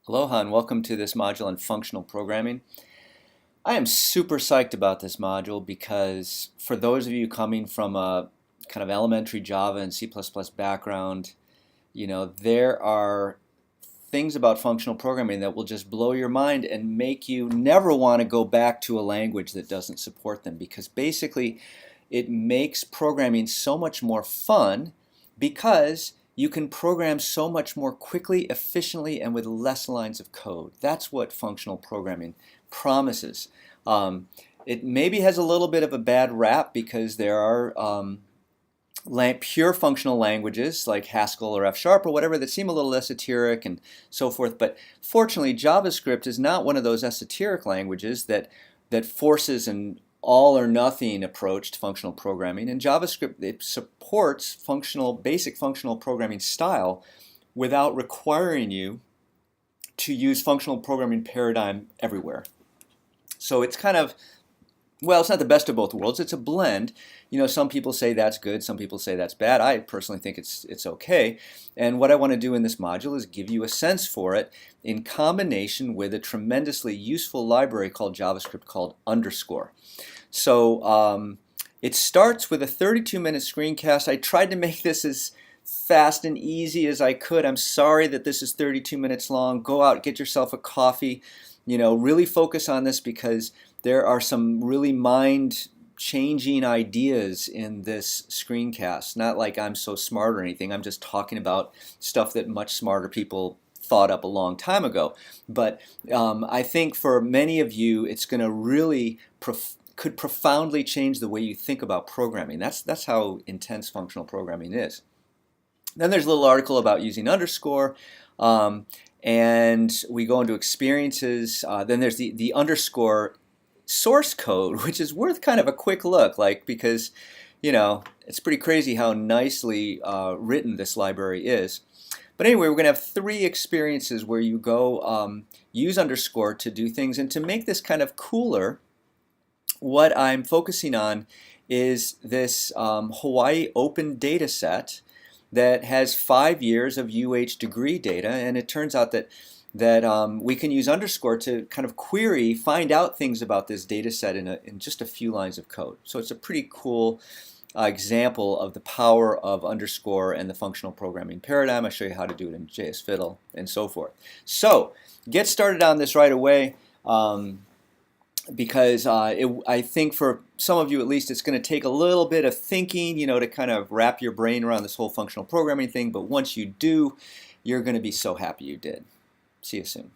Aloha and welcome to this module on functional programming. I am super psyched about this module because for those of you coming from a kind of elementary Java and C++ background, there are things about functional programming that will just blow your mind and make you never want to go back to a language that doesn't support them, because basically it makes programming so much more fun because you can program so much more quickly, efficiently, and with less lines of code. That's what functional programming promises. It maybe has a little bit of a bad rap because there are pure functional languages like Haskell or F# or whatever that seem a little esoteric and so forth. But fortunately, JavaScript is not one of those esoteric languages that forces an all or nothing approach to functional programming. And JavaScript, it supports basic functional programming style without requiring you to use functional programming paradigm everywhere. So it's kind of, well, it's not the best of both worlds. It's a blend. Some people say that's good, some people say that's bad. I personally think it's okay. And what I want to do in this module is give you a sense for it in combination with a tremendously useful library called JavaScript called Underscore. So it starts with a 32-minute screencast. I tried to make this as fast and easy as I could. I'm sorry that this is 32 minutes long. Go out, get yourself a coffee. Really focus on this because there are some really mind-changing ideas in this screencast. Not like I'm so smart or anything. I'm just talking about stuff that much smarter people thought up a long time ago. But I think for many of you, it's going to really could profoundly change the way you think about programming. That's how intense functional programming is. Then there's a little article about using underscore, and we go into experiences. Then there's the underscore source code, which is worth kind of a quick look, because it's pretty crazy how nicely written this library is. But anyway, we're going to have 3 experiences where you go use underscore to do things. And to make this kind of cooler, what I'm focusing on is this Hawaii open data set that has 5 years of UH degree data, and it turns out that we can use underscore to kind of query, find out things about this data set in just a few lines of code. So it's a pretty cool example of the power of underscore and the functional programming paradigm. I'll show you how to do it in JS Fiddle and so forth. So get started on this right away. Because I think for some of you at least, it's going to take a little bit of thinking, to kind of wrap your brain around this whole functional programming thing. But once you do, you're going to be so happy you did. See you soon.